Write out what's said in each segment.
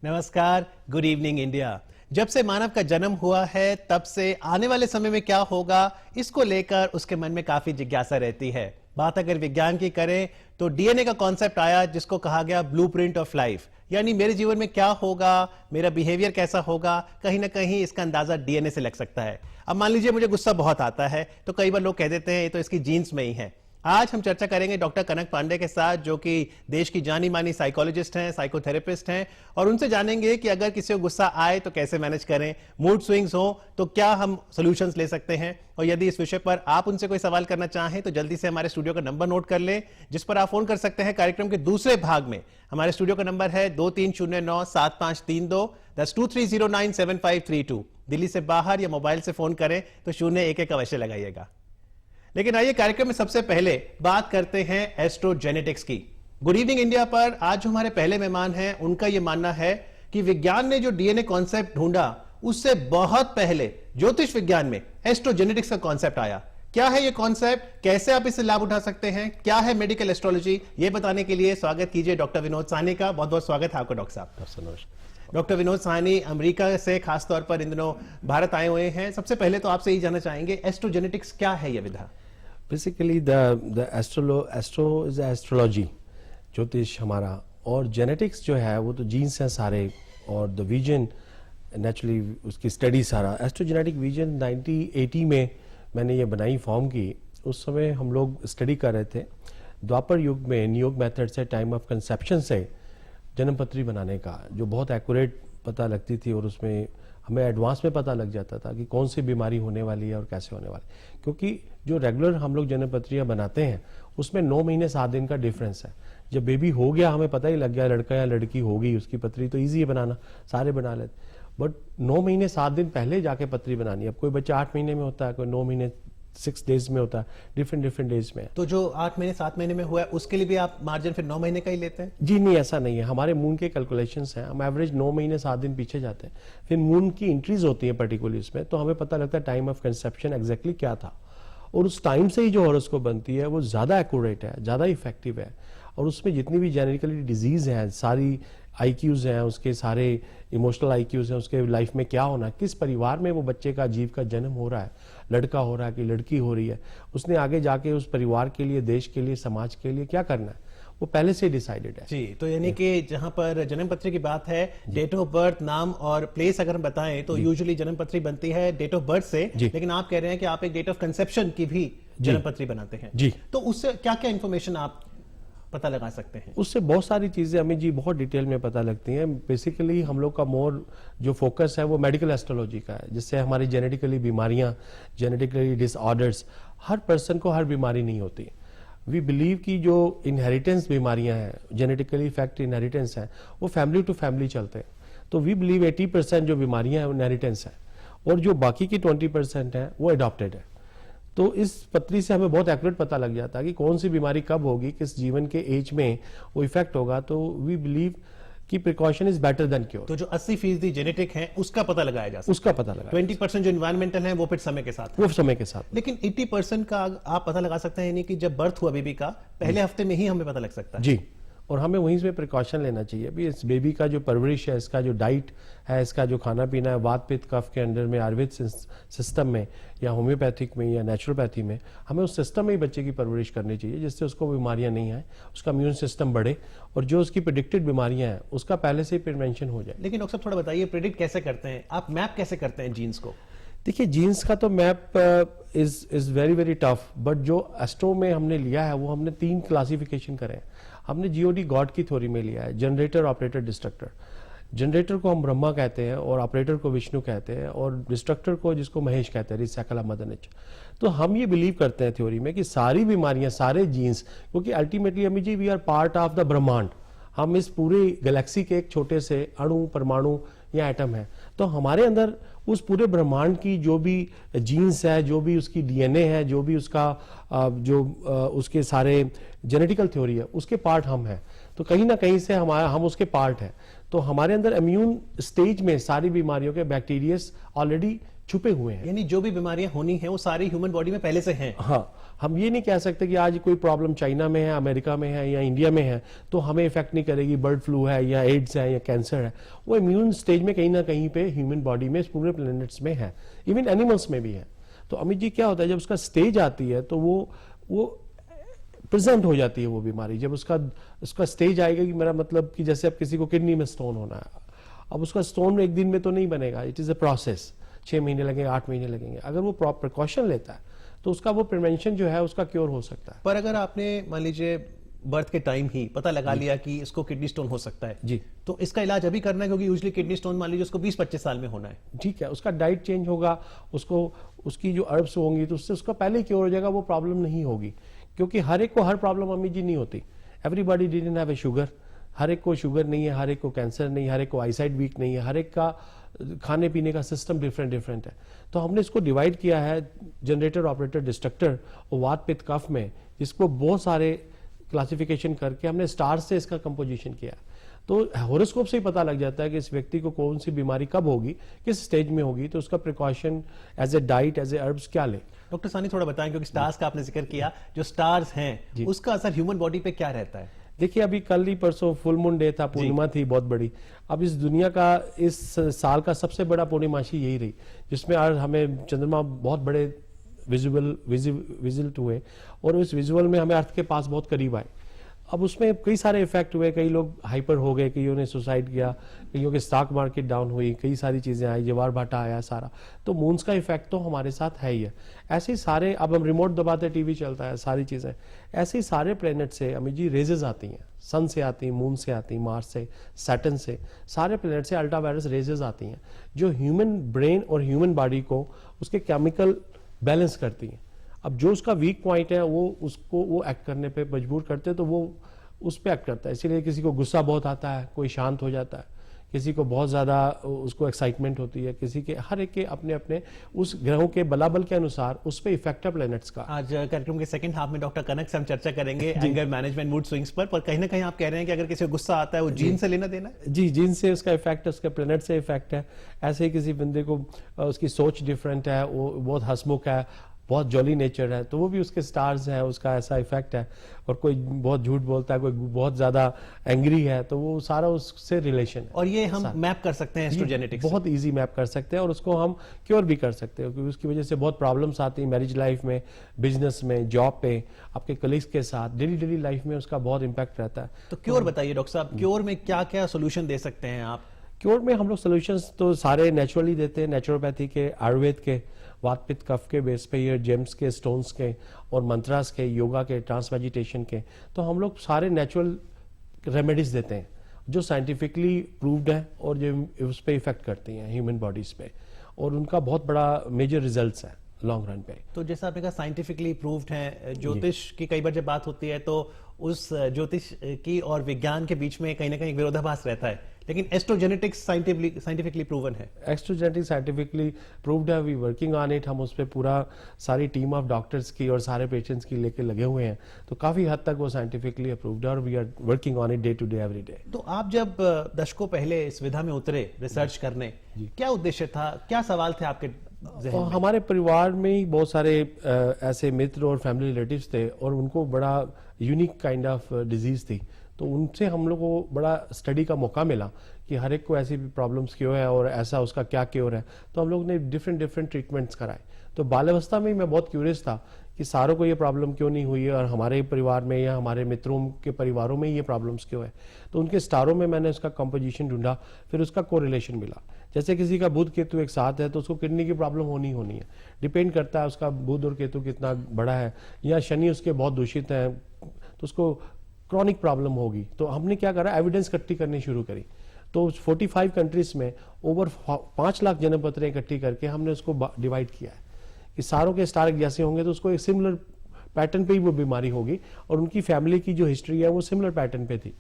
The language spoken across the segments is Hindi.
नमस्कार, गुड इवनिंग इंडिया। जब से मानव का जन्म हुआ है तब से आने वाले समय में क्या होगा, इसको लेकर उसके मन में काफी जिज्ञासा रहती है। बात अगर विज्ञान की करें तो डीएनए का कॉन्सेप्ट आया, जिसको कहा गया ब्लूप्रिंट ऑफ लाइफ, यानी मेरे जीवन में क्या होगा, मेरा बिहेवियर कैसा होगा, कहीं ना कहीं इसका अंदाजा डीएनए से लग सकता है। अब मान लीजिए मुझे गुस्सा बहुत आता है तो कई बार लोग कह देते हैं ये तो इसकी जीन्स में ही है। आज हम चर्चा करेंगे डॉक्टर कनक पांडे के साथ, जो कि देश की जानी मानी साइकोलॉजिस्ट हैं, साइकोथेरेपिस्ट हैं, और उनसे जानेंगे कि अगर किसी को गुस्सा आए तो कैसे मैनेज करें, मूड स्विंग्स हो तो क्या हम सॉल्यूशंस ले सकते हैं। और यदि इस विषय पर आप उनसे कोई सवाल करना चाहें तो जल्दी से हमारे स्टूडियो का नंबर नोट कर लें, जिस पर आप फोन कर सकते हैं। कार्यक्रम के दूसरे भाग में हमारे स्टूडियो का नंबर है 2309-7532, 23097532। दिल्ली से बाहर या मोबाइल से फोन करें तो 011 अवश्य लगाइएगा। लेकिन आइए कार्यक्रम में सबसे पहले बात करते हैं एस्ट्रोजेनेटिक्स की। गुड इवनिंग इंडिया पर आज जो हमारे पहले मेहमान हैं, उनका यह मानना है कि विज्ञान ने जो डीएनए कॉन्सेप्ट ढूंढा उससे बहुत पहले ज्योतिष विज्ञान में एस्ट्रोजेनेटिक्स का कॉन्सेप्ट आया। क्या है ये कॉन्सेप्ट, कैसे आप इससे लाभ उठा सकते हैं, क्या है मेडिकल एस्ट्रोलॉजी, ये बताने के लिए स्वागत कीजिए डॉक्टर विनोद साहनी का। बहुत बहुत स्वागत है आपका डॉक्टर साहब। डॉक्टर विनोद साहनी अमेरिका से खासतौर पर इन दिनों भारत आए हुए हैं। सबसे पहले तो आपसे यही जानना चाहेंगे, एस्ट्रोजेनेटिक्स क्या है यह विधा? Basically the astro is astrology, ज्योतिष हमारा, और जेनेटिक्स जो है वो तो जीन्स हैं सारे, और द विजन नेचुरली उसकी स्टडी सारा। एस्ट्रोजेनेटिक विजन 1980 में मैंने ये बनाई, फॉर्म की। उस समय हम लोग स्टडी कर रहे थे द्वापर युग में नियोग मेथड से, टाइम ऑफ कंसेप्शन से जन्मपत्री बनाने का, जो बहुत एक्यूरेट पता लगती थी, और उसमें हमें एडवांस में पता लग जाता था कि कौन सी बीमारी होने वाली है और कैसे होने वाली। क्योंकि जो रेगुलर हम लोग जन्मपत्रियां बनाते हैं उसमें 9 महीने 7 दिन का डिफरेंस है। जब बेबी हो गया हमें पता ही लग गया लड़का या लड़की होगी, उसकी पत्री तो ईजी है बनाना, सारे बना लेते। बट 9 महीने 7 दिन पहले जाके पत्री बनानी है। अब कोई बच्चा 8 महीने में होता है, कोई 9 महीने 6 डेज में होता है, डिफरेंट डेज में। तो जो 8 महीने 7 महीने में हुआ है उसके लिए भी आप मार्जिन फिर 9 महीने का ही लेते हैं? जी नहीं, ऐसा नहीं है। हमारे मून के कैलकुलेशंस हैं, हम एवरेज 9 महीने 7 दिन पीछे जाते हैं। फिर मून की एंट्रीज होती है पर्टिकुलरली इसमें, तो हमें पता लगता है टाइम ऑफ कंसेप्शन एग्जैक्टली क्या था, और उस टाइम से ही जो हॉरोस्कोप बनती है वो ज़्यादा एक्यूरेट है, ज़्यादा इफेक्टिव है। और उसमें जितनी भी जेनेटिकली डिजीज हैं, सारी आईक्यूज हैं, उसके सारे इमोशनल आईक्यूज हैं, उसके लाइफ में क्या होना, किस परिवार में वो बच्चे का जीव का जन्म हो रहा है, लड़का हो रहा है कि लड़की हो रही है, उसने आगे जाके उस परिवार के लिए, देश के लिए, समाज के लिए क्या करना है, वो पहले से डिसाइडेड है। जी, तो यानी कि जहां पर जन्मपत्री की बात है, डेट ऑफ बर्थ, नाम और प्लेस अगर हम बताएं तो यूजुअली जन्मपत्री बनती है डेट ऑफ बर्थ से, लेकिन आप कह रहे हैं कि आप एक डेट ऑफ कंसेप्शन की भी जन्मपत्री बनाते हैं। जी, तो उससे क्या क्या इंफॉर्मेशन आप पता लगा सकते हैं? उससे बहुत सारी चीजें हमें जी बहुत डिटेल में पता लगती हैं। बेसिकली हम लोग का मोर जो फोकस है वो मेडिकल एस्ट्रोलॉजी का है, जिससे हमारी जेनेटिकली बीमारियां, जेनेटिकली डिसऑर्डर्स, हर पर्सन को हर बीमारी नहीं होती। वी बिलीव कि जो इनहेरिटेंस बीमारियां हैं, जेनेटिकली इफेक्ट इनहेरिटेंस है, वो फैमिली टू फैमिली चलते हैं। तो वी बिलीव 80% जो बीमारियां हैं वो इनहेरिटेंस है, और जो बाकी की 20% है वो अडॉप्टेड है। तो इस पत्री से हमें बहुत एक्यूरेट पता लग जाता है कि कौन सी बीमारी कब होगी, किस जीवन के एज में वो इफेक्ट होगा। तो वी बिलीव कि precaution is better than cure. तो जो 80% जेनेटिक है उसका पता लगाया जा सकता है, उसका पता लगा। 20% जो एनवायरमेंटल है वो फिर समय के साथ, वो समय के साथ। लेकिन 80% का आप पता लगा सकते हैं, यानी कि जब बर्थ हुआ बेबी का पहले हफ्ते में ही हमें पता लग सकता है। जी, और हमें वहीं से प्रिकॉशन लेना चाहिए। अभी इस बेबी का जो परवरिश है, इसका जो डाइट है, इसका जो खाना पीना है, वात पित्त कफ के अंडर में, आयुर्वेद सिस्टम में या होम्योपैथिक में या नेचुरोपैथी में, हमें उस सिस्टम में ही बच्चे की परवरिश करनी चाहिए, जिससे उसको बीमारियां नहीं आए, उसका इम्यून सिस्टम बढ़े, और जो उसकी प्रेडिक्टेड बीमारियां हैं उसका पहले से ही प्रिवेंशन हो जाए। लेकिन डॉक्टर साहब थोड़ा बताइए, प्रेडिक्ट कैसे करते हैं आप, मैप कैसे करते हैं जीन्स को? देखिए, जीन्स का तो map is very tough, but जो एस्ट्रो में हमने लिया है वो हमने 3 क्लासिफिकेशन करे हैं। हमने जीओडी गॉड की थ्योरी में लिया है, जनरेटर, ऑपरेटर, डिस्ट्रक्टर। जनरेटर को हम ब्रह्मा कहते हैं, और ऑपरेटर को विष्णु कहते हैं, और डिस्ट्रक्टर को जिसको महेश कहते हैं, रिसैकला मदनिच। तो हम ये बिलीव करते हैं थ्योरी में कि सारी बीमारियां, सारे जीन्स, क्योंकि अल्टीमेटली अमी जी we are part of the ब्रह्मांड, हम इस पूरे गैलेक्सी के एक छोटे से अणु, परमाणु या एटम है। तो हमारे अंदर उस पूरे ब्रह्मांड की जो भी जीन्स है, जो भी उसकी डीएनए है, जो भी उसका उसके सारे जेनेटिकल थ्योरी है, उसके पार्ट हम हैं। तो कहीं ना कहीं से हम उसके पार्ट हैं। तो हमारे अंदर इम्यून स्टेज में सारी बीमारियों के बैक्टीरियस ऑलरेडी छुपे हुए हैं। यानी जो भी बीमारियां होनी है वो सारी ह्यूमन बॉडी में पहले से हैं। हाँ, हम ये नहीं कह सकते कि आज कोई प्रॉब्लम चाइना में है, अमेरिका में है या इंडिया में है तो हमें इफेक्ट नहीं करेगी, बर्ड फ्लू है या एड्स है या कैंसर है। वो इम्यून स्टेज में कहीं ना कहीं पे ह्यूमन बॉडी में पूरे प्लैनेट्स में है, इवन एनिमल्स में भी है। तो अमित जी क्या होता है, जब उसका स्टेज आती है तो वो प्रेजेंट हो जाती है वो बीमारी। जब उसका स्टेज आएगा कि मेरा मतलब कि जैसे अब किसी को किडनी में स्टोन होना है, अब उसका स्टोन एक दिन में तो नहीं बनेगा, इट इज अ प्रोसेस, 6 महीने लगेंगे, 8 महीने लगेंगे। अगर वो प्रिकॉशन लेता है तो उसका वो प्रिवेंशन जो है उसका क्योर हो सकता है। पर अगर आपने मान लीजिए बर्थ के टाइम ही पता लगा लिया कि इसको किडनी स्टोन हो सकता है जी, तो इसका इलाज अभी करना है, क्योंकि यूजुअली किडनी स्टोन मान लीजिए उसको 20-25 साल में होना है। ठीक है, उसका डाइट चेंज होगा, उसको उसकी जो अर्ब्स होंगी तो उससे उसका पहले क्योर हो जाएगा, वो प्रॉब्लम नहीं होगी। क्योंकि हर एक को हर प्रॉब्लम अमित जी नहीं होती। Everybody didn't have a sugar, हर एक को शुगर नहीं है, हर एक को कैंसर नहीं है, हर एक को आईसाइट वीक नहीं है, हर एक का खाने पीने का सिस्टम डिफरेंट है। तो हमने इसको डिवाइड किया है जनरेटर, ऑपरेटर, डिस्ट्रक्टर और वात पित्त कफ में, जिसको बहुत सारे क्लासिफिकेशन करके हमने स्टार से इसका कंपोजिशन किया। तो हॉरोस्कोप से ही पता लग जाता है कि इस व्यक्ति को कौन सी बीमारी कब होगी, किस स्टेज में होगी, तो उसका precaution as a diet, as a herbs क्या ले। डॉक्टर सानी थोड़ा बताएं, क्योंकि स्टार्स का आपने जिक्र किया, जो स्टार्स हैं उसका असर ह्यूमन बॉडी पे क्या रहता है? देखिए, अभी कल ही परसों फुल मून डे था, पूर्णिमा थी बहुत बड़ी। अब इस दुनिया का इस साल का सबसे बड़ा पूर्णिमाशी यही रही, जिसमें आज हमें चंद्रमा बहुत बड़े विजिट हुए और उस विजुअल में हमें अर्थ के पास बहुत करीब आए। अब उसमें कई सारे इफेक्ट हुए, कई लोग हाइपर हो गए, कईयों ने सुसाइड किया, कईयों के स्टॉक मार्केट डाउन हुई, कई सारी चीजें आई, ज्वार भाटा आया सारा। तो मून्स का इफेक्ट तो हमारे साथ है ही है। ऐसे ही सारे, अब हम रिमोट दबाते टीवी चलता है, सारी चीजें, ऐसे ही सारे प्लेनेट से अमित जी रेजेस आती हैं, सन से आती हैं, मून से आती हैं, मार्स से, सैटर्न से, सारे प्लेनेट से अल्ट्रावायलेट रेजेस आती हैं, जो ह्यूमन ब्रेन और ह्यूमन बॉडी को उसके केमिकल बैलेंस करती हैं। अब जो उसका वीक पॉइंट है वो एक्ट करने पे मजबूर करते हैं, तो वो उस पे एक्ट करता है। इसीलिए किसी को गुस्सा बहुत आता है, कोई शांत हो जाता है, किसी को बहुत ज्यादा उसको एक्साइटमेंट होती है, किसी के, हर एक के अपने अपने उस ग्रहों के बलाबल के अनुसार उस पे इफेक्ट है प्लैनेट्स का। आज कार्यक्रम के सेकंड हाफ में डॉक्टर कनक से हम चर्चा करेंगे एंगर मैनेजमेंट, मूड स्विंग्स पर कहीं ना कहीं आप कह रहे हैं कि अगर किसी को गुस्सा आता है वो जीन से लेना देना है? जी, जीन से उसका इफेक्ट है, उसके प्लैनेट से इफेक्ट है। ऐसे ही किसी बंदे को उसकी सोच डिफरेंट है, वो बहुत हंसमुख है, बहुत जॉली नेचर है, तो वो भी उसके स्टार्स है, उसका ऐसा इफेक्ट है। और कोई बहुत झूठ बोलता है, कोई बहुत ज्यादा एंग्री है, तो वो सारा उससे रिलेशन है। और ये हम मैप कर सकते हैं एस्ट्रोजेनेटिक्स, बहुत इजी मैप कर सकते हैं और उसको हम क्योर भी कर सकते हैं, क्योंकि उसकी वजह से बहुत प्रॉब्लम्स आती हैं मैरिज लाइफ में, बिजनेस में, जॉब पे, आपके कलीग्स के साथ, डेली लाइफ में उसका बहुत इंपैक्ट रहता है। तो क्योर बताइए डॉक्टर साहब, क्योर में क्या क्या सोल्यूशन दे सकते हैं आप? क्योर में हम लोग सोल्यूशंस तो सारे नेचुरली देते हैं, नेचुरोपैथी के, आयुर्वेद के, वात पित्त कफ के बेस पे, ये जेम्स के, स्टोन्स के और मंत्रास के, योगा के, ट्रांस मेडिटेशन के, तो हम लोग सारे नेचुरल रेमेडीज देते हैं जो साइंटिफिकली प्रूव्ड है और जो उस पर इफेक्ट करती हैं ह्यूमन बॉडीज पे, और उनका बहुत बड़ा मेजर रिजल्ट्स है लॉन्ग रन पे। तो जैसा आपने कहा साइंटिफिकली प्रूव्ड है, ज्योतिष की कई बार जब बात होती है तो उस ज्योतिष की और विज्ञान के बीच में कहीं ना कहीं विरोधाभास रहता है, लेकिन एस्ट्रोजेनेटिक्स साइंटिफिकली प्रूवन है। एस्ट्रोजेनेटिक्स साइंटिफिकली प्रूव्ड है, वी वर्किंग ऑन इट। हम उस पर पूरा सारी टीम ऑफ डॉक्टर्स की और सारे पेशेंट्स की लेके लगे हुए हैं, तो काफी हद तक वो साइंटिफिकली अप्रूव्ड है और we are working on it day to day, every day. तो आप जब दशकों पहले इस विधा में उतरे रिसर्च करने, क्या उद्देश्य था, क्या सवाल थे आपके ज़हन में? हमारे परिवार में ही बहुत सारे ऐसे मित्र और फैमिली रिलेटिव्स थे और उनको बड़ा यूनिक काइंड ऑफ डिजीज थी, तो उनसे हम लोग को बड़ा स्टडी का मौका मिला कि हर एक को ऐसी प्रॉब्लम्स क्यों है और ऐसा उसका क्या क्योर है। तो हम लोग ने डिफरेंट ट्रीटमेंट्स कराए। तो बाल्यावस्था में मैं बहुत क्यूरियस था कि सारों को ये प्रॉब्लम क्यों नहीं हुई है और हमारे परिवार में या हमारे मित्रों के परिवारों में ये प्रॉब्लम्स क्यों है। तो उनके स्टारों में मैंने उसका कंपोजिशन ढूंढा, फिर उसका कोरिलेशन मिला। जैसे किसी का बुध केतु एक साथ है तो उसको किडनी की प्रॉब्लम होनी है, डिपेंड करता है उसका बुध और केतु कितना बड़ा है, या शनि उसके बहुत दूषित है तो उसको क्रॉनिक प्रॉब्लम होगी। तो हमने क्या करा, एविडेंस इकट्ठी करनी शुरू करी। तो 45 कंट्रीज में ओवर 5 लाख जन्म पत्र इकट्ठी करके हमने उसको डिवाइड किया है कि सारों के स्टार जैसे होंगे तो उसको एक सिमिलर पैटर्न पे ही वो बीमारी होगी, और उनकी फैमिली की जो हिस्ट्री है वो सिमिलर पैटर्न पे थी।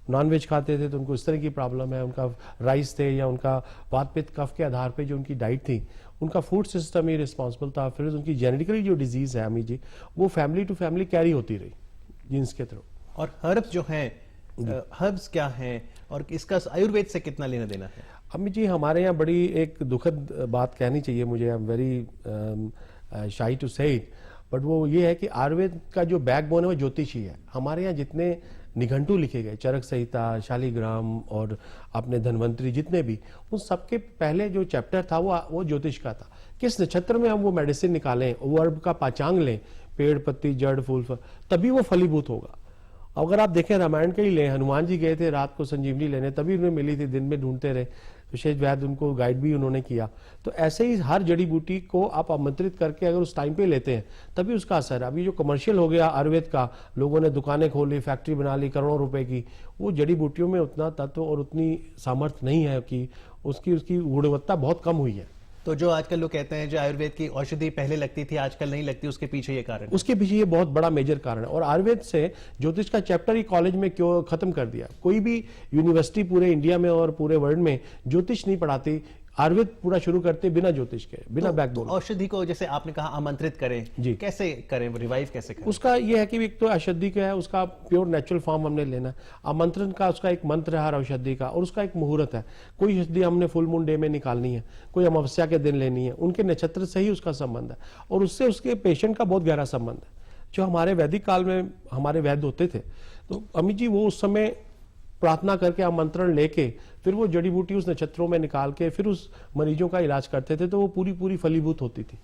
नॉनवेज खाते थे तो उनको इस तरह की प्रॉब्लम है, उनका राइस थे या उनका वात पित्त कफ के आधार पे जो उनकी डाइट थी, उनका फूड सिस्टम ही रिस्पॉन्सिबल था। फिर उनकी जेनेटिकली जो डिजीज है अमी जी, वो फैमिली टू फैमिली कैरी होती रही जीन्स के थ्रू। और हर्ब्स जो हैं, हर्ब्स क्या हैं और इसका आयुर्वेद से कितना लेना देना है? अमित जी, हमारे यहाँ बड़ी एक दुखद बात कहनी चाहिए मुझे, I am very shy to say it, but वो ये है कि आयुर्वेद का जो बैकबोन है वो ज्योतिष ही है। हमारे यहाँ जितने निघंटू लिखे गए, चरक संहिता, शालिग्राम और अपने धन्वंतरी, जितने भी, उन सबके पहले जो चैप्टर था वो ज्योतिष का था। किस नक्षत्र में हम वो मेडिसिन निकालें, वो अर्ब का पाचांग लें, पेड़ पत्ती जड़ फूल तभी वो फलीभूत होगा। अगर आप देखें रामायण का ही लें, हनुमान जी गए थे रात को संजीवनी लेने, तभी उन्हें मिली थी, दिन में ढूंढते रहे, विशेष वैद्य उनको गाइड भी उन्होंने किया। तो ऐसे ही हर जड़ी बूटी को आप आमंत्रित करके अगर उस टाइम पे लेते हैं तभी उसका असर है। अभी जो कमर्शियल हो गया आयुर्वेद का, लोगों ने दुकानें खोली, फैक्ट्री बना ली करोड़ों रुपए की, वो जड़ी बूटियों में उतना तत्व और उतनी सामर्थ्य नहीं है कि उसकी गुणवत्ता बहुत कम हुई है। तो जो आजकल लोग कहते हैं जो आयुर्वेद की औषधि पहले लगती थी आजकल नहीं लगती, उसके पीछे ये कारण है? उसके पीछे ये बहुत बड़ा मेजर कारण है। और आयुर्वेद से ज्योतिष का चैप्टर ही कॉलेज में क्यों खत्म कर दिया? कोई भी यूनिवर्सिटी पूरे इंडिया में और पूरे वर्ल्ड में ज्योतिष नहीं पढ़ाती, आयुर्वेद पूरा शुरू करते बिना ज्योतिष के, बिना बैकबोन। औषधि को जैसे आपने कहा आमंत्रित करें, जी, कैसे करें, रिवाइव कैसे करें? उसका ये है कि एक तो औषधि का है, उसका प्योर नेचुरल फॉर्म हमने लेना है। आमंत्रण का उसका एक मंत्र है हर औषधि का, और उसका एक मुहूर्त है। कोई औषधि हमने फुल मून डे में निकालनी है, कोई अमावस्या के दिन लेनी है, उनके नक्षत्र से ही उसका संबंध है, और उससे उसके पेशेंट का बहुत गहरा संबंध है। जो हमारे वैदिक काल में हमारे वैद्य होते थे, तो अमित जी वो उस समय प्रार्थना करके आमंत्रण लेके फिर वो जड़ी बूटी उस नक्षत्रों में निकाल के फिर उस मरीजों का इलाज करते थे, तो वो पूरी फलीभूत होती थी।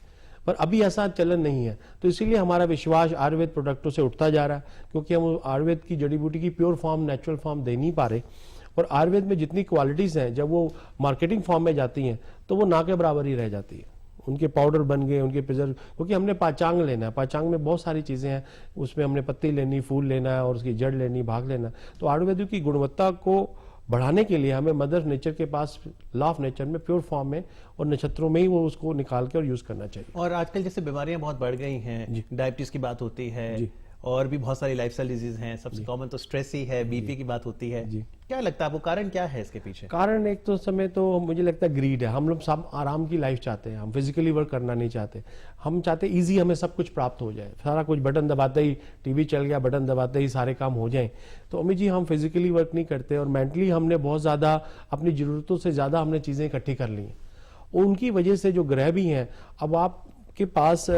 पर अभी ऐसा चलन नहीं है, तो इसीलिए हमारा विश्वास आयुर्वेद प्रोडक्टों से उठता जा रहा है, क्योंकि हम आयुर्वेद की जड़ी बूटी की प्योर फॉर्म, नेचुरल फॉर्म दे नहीं पा रहे। और आयुर्वेद में जितनी क्वालिटीज हैं, जब वो मार्केटिंग फॉर्म में जाती हैं तो वो ना के बराबर ही रह जाती है। उनके पाउडर बन गए, उनके प्रिजर्व, क्योंकि हमने पाचांग लेना है, पाचांग में बहुत सारी चीजें हैं, उसमें हमने पत्ती लेनी, फूल लेना है और उसकी जड़ लेनी, भाग लेना है। तो आयुर्वेद की गुणवत्ता को बढ़ाने के लिए हमें मदर नेचर के पास, लॉ ऑफ नेचर में प्योर फॉर्म में और नक्षत्रों में ही वो उसको निकाल के और यूज करना चाहिए। और आजकल जैसे बीमारियां बहुत बढ़ गई हैं, डायबिटीज की बात होती है और भी बहुत सारी लाइफस्टाइल डिजीज हैं, सबसे कॉमन तो स्ट्रेस ही है, बीपी की बात होती है। क्या लगता है आपको कारण क्या है इसके पीछे? कारण एक तो समय तो मुझे लगता है ग्रीड है। हम लोग सब आराम की लाइफ चाहते हैं, हम फिजिकली वर्क करना नहीं चाहते, हम चाहते इजी हमें सब कुछ प्राप्त हो जाए, सारा कुछ बटन दबाते ही टीवी चल गया, बटन दबाते ही सारे काम हो जाएं। तो अमित जी हम फिजिकली वर्क नहीं करते और मेंटली हमने बहुत ज्यादा अपनी जरूरतों से ज्यादा हमने चीजें इकट्ठी कर ली हैं। उनकी वजह से जो ग्रह भी हैं, अब आपके पास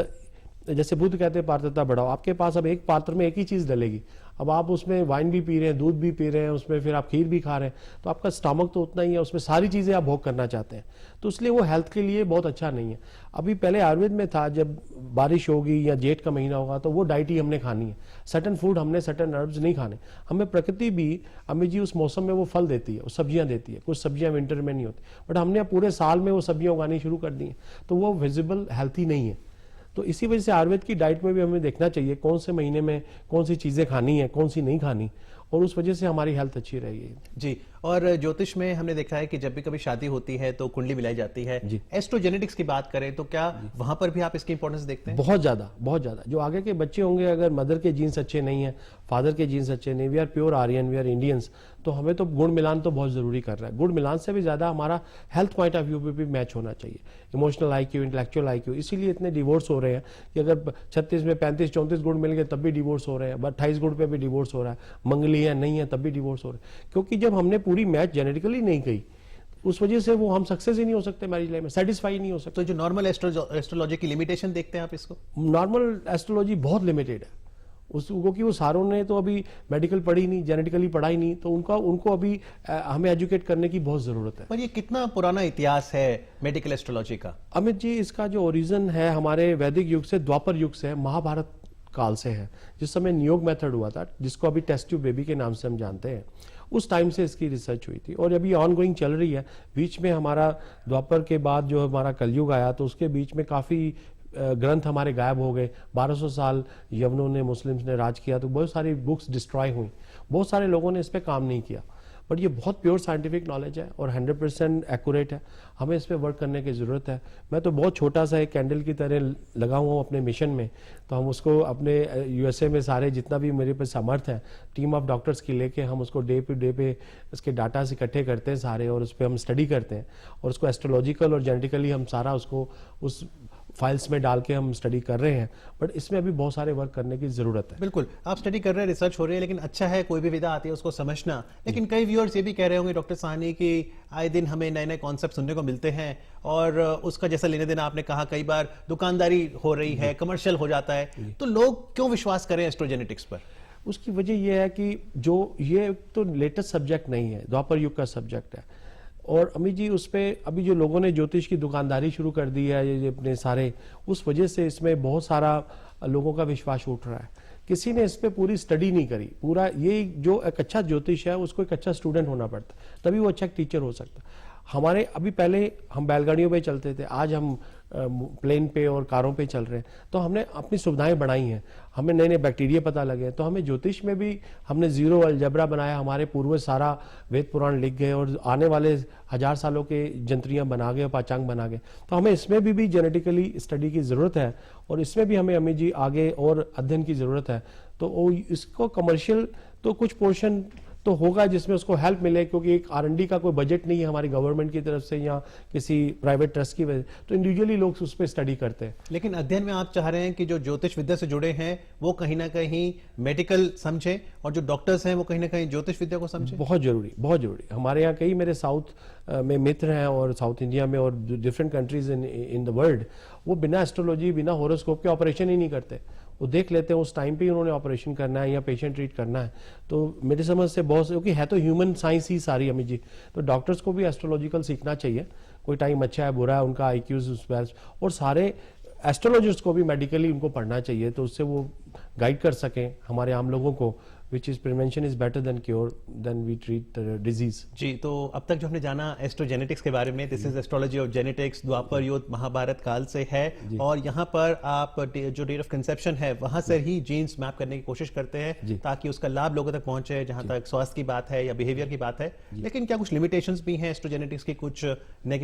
जैसे बुद्ध कहते हैं पात्रता बढ़ाओ, आपके पास अब एक पात्र में एक ही चीज डलेगी। अब आप उसमें वाइन भी पी रहे हैं, दूध भी पी रहे हैं, उसमें फिर आप खीर भी खा रहे हैं, तो आपका स्टमक तो उतना ही है, उसमें सारी चीजें आप भोग करना चाहते हैं, तो इसलिए वो हेल्थ के लिए बहुत अच्छा नहीं है। अभी पहले आयुर्वेद में था, जब बारिश होगी या जेठ का महीना होगा तो वो डाइट ही हमने खानी है, सर्टन फूड हमने, सर्टन हर्ब्स नहीं खाने। हमें प्रकृति भी अमित जी उस मौसम में वो फल देती है, वो सब्जियां देती है, कुछ सब्जियां विंटर में नहीं होती, बट हमने पूरे साल में वो सब्जियां उगानी शुरू कर दी है, तो वो विजिबल हेल्थी नहीं है। तो इसी वजह से आयुर्वेद की डाइट में भी हमें देखना चाहिए कौन से महीने में कौन सी चीजें खानी है, कौन सी नहीं खानी, और उस वजह से हमारी हेल्थ अच्छी रहेगी। जी, और ज्योतिष में हमने देखा है कि जब भी कभी शादी होती है तो कुंडली मिलाई जाती है। एस्ट्रोजेनेटिक्स की बात करें तो क्या वहां पर भी आप इसकी इंपॉर्टेंस देखते हैं? बहुत ज्यादा। जो आगे के बच्चे होंगे, अगर मदर के जीन्स अच्छे नहीं है, फादर के जीन्स अच्छे नहीं, we are pure Aryan, we are Indians, तो हमें तो गुण मिलान तो बहुत जरूरी कर रहा है। गुण मिलान से भी ज्यादा हमारा हेल्थ पॉइंट ऑफ व्यू पे भी मैच होना चाहिए, इमोशनल आईक्यू, इंटेलेक्चुअल आईक्यू। इसीलिए इतने डिवोर्स हो रहे हैं कि अगर 36 में 35-34 गुण मिल गए तब भी डिवोर्स हो रहे हैं, 28 गुण पे भी डिवोर्स हो रहा है, मंगली है नहीं है तब भी डिवोर्स हो रहा है, क्योंकि जब हमने पूरी मैच जेनेटिकली नहीं गई, उस वजह से वो हम सक्सेस ही नहीं हो सकते मैरिज लाइफ में, सेटिस्फाई नहीं हो सकते। तो जो नॉर्मल एस्ट्रोलॉजी की लिमिटेशन देखते हैं आप इसको? नॉर्मल एस्ट्रोलॉजी बहुत लिमिटेड है क्योंकि वो सारों ने तो अभी मेडिकल पढ़ी नहीं, जेनेटिकली पढ़ाई नहीं, तो उनको अभी हमें एजुकेट करने की बहुत जरूरत है। पर ये कितना पुराना इतिहास है मेडिकल एस्ट्रोलॉजी का? अमित जी, इसका जो ओरिजिन है हमारे वैदिक युग से, द्वापर युग से है, महाभारत काल से है, जिस समय नियोग मेथड हुआ था, जिसको अभी टेस्ट ट्यूब बेबी के नाम से हम जानते हैं, उस टाइम से इसकी रिसर्च हुई थी और अभी ऑन गोइंग चल रही है। बीच में हमारा द्वापर के बाद जो हमारा कलयुग आया, तो उसके बीच में काफी ग्रंथ हमारे गायब हो गए। 1200 साल यवनों ने, मुस्लिम्स ने राज किया, तो बहुत सारी बुक्स डिस्ट्रॉय हुई, बहुत सारे लोगों ने इस पर काम नहीं किया। बट ये बहुत प्योर साइंटिफिक नॉलेज है और 100% एक्यूरेट है, हमें इस पर वर्क करने की ज़रूरत है। मैं तो बहुत छोटा सा एक कैंडल की तरह लगा हुआ हूँ अपने मिशन में, तो हम उसको अपने यूएसए में सारे जितना भी मेरे पे सामर्थ्य है, टीम ऑफ डॉक्टर्स की लेके हम उसको डे पे उसके डाटा से इकट्ठे करते हैं सारे, और उस पर हम स्टडी करते हैं और उसको एस्ट्रोलॉजिकल और जेनेटिकली हम सारा उसको फाइल्स में डाल के हम स्टडी कर रहे हैं, बट इसमें अभी बहुत सारे वर्क करने की जरूरत है। बिल्कुल, आप स्टडी कर रहे हैं, रिसर्च हो रही है, लेकिन अच्छा है कोई भी विधा आती है उसको समझना। लेकिन कई व्यूअर्स ये भी कह रहे होंगे डॉक्टर साहनी कि आए दिन हमें नए नए कॉन्सेप्ट सुनने को मिलते हैं और उसका जैसा लेने देना आपने कहा, कई बार दुकानदारी हो रही है, कमर्शियल हो जाता है, तो लोग क्यों विश्वास करें एस्ट्रोजेनेटिक्स पर? उसकी वजह यह है कि जो ये तो लेटेस्ट सब्जेक्ट नहीं है, द्वापर युग का सब्जेक्ट है। और अमित जी, उस पे अभी जो लोगों ने ज्योतिष की दुकानदारी शुरू कर दी है, ये अपने सारे, उस वजह से इसमें बहुत सारा लोगों का विश्वास उठ रहा है। किसी ने इस पे पूरी स्टडी नहीं करी। पूरा ये जो एक अच्छा ज्योतिष है उसको एक अच्छा स्टूडेंट होना पड़ता है, तभी वो अच्छा टीचर हो सकता है। हमारे अभी पहले हम बैलगाड़ियों पे चलते थे, आज हम प्लेन पे और कारों पे चल रहे हैं, तो हमने अपनी सुविधाएं बढ़ाई हैं, हमें नए नए बैक्टीरिया पता लगे, तो हमें ज्योतिष में भी हमने जीरो अलजबरा बनाया, हमारे पूर्वज सारा वेद पुराण लिख गए और आने वाले 1000 सालों के जंत्रियां बना गए, पाचांग बना गए। तो हमें इसमें भी जेनेटिकली स्टडी की जरूरत है और इसमें भी हमें अमित जी आगे और अध्ययन की जरूरत है। तो इसको कमर्शियल तो कुछ पोर्शन तो होगा जिसमें उसको हेल्प मिले, क्योंकि एक R&D का कोई बजट नहीं है हमारी गवर्नमेंट की तरफ से या किसी प्राइवेट ट्रस्ट की वजह, तो इंडिविजुअली लोग उस पर स्टडी करते हैं। लेकिन अध्ययन में आप चाह रहे हैं कि जो ज्योतिष विद्या से जुड़े हैं वो कहीं ना कहीं मेडिकल समझे और जो डॉक्टर्स हैं वो कहीं ना कहीं ज्योतिष विद्या को समझे। बहुत जरूरी, बहुत जरूरी। हमारे यहाँ कई मेरे साउथ में मित्र हैं और साउथ इंडिया में और different countries in the world, वो बिना एस्ट्रोलॉजी, बिना होरोस्कोप के ऑपरेशन ही नहीं करते। वो देख लेते हैं उस टाइम पे ही उन्होंने ऑपरेशन करना है या पेशेंट ट्रीट करना है। तो मेरी समझ से बहुत, क्योंकि है तो ह्यूमन साइंस ही सारी अमित जी, तो डॉक्टर्स को भी एस्ट्रोलॉजिकल सीखना चाहिए। कोई टाइम अच्छा है बुरा है, उनका आईक्यूज, और सारे एस्ट्रोलॉजिस्ट को भी मेडिकली उनको पढ़ना चाहिए, तो उससे वो गाइड कर सकें हमारे आम लोगों को, which is prevention is better than cure, then we treat disease. जी, तो अब तक जो हमने जाना एस्ट्रोजेनेटिक्स के बारे में, this is astrology of genetics, Dwapar Yuga Mahabharata काल से है और यहाँ पर आप जो डेट ऑफ कंसेप्शन है वहां से ही जीन्स मैप करने की कोशिश करते हैं ताकि उसका लाभ लोगों तक पहुंचे, जहां तक स्वास्थ्य की बात है या बिहेवियर की बात है। लेकिन क्या कुछ लिमिटेशंस भी हैं एस्ट्रोजेनेटिक्स की, कुछ नेगेटिव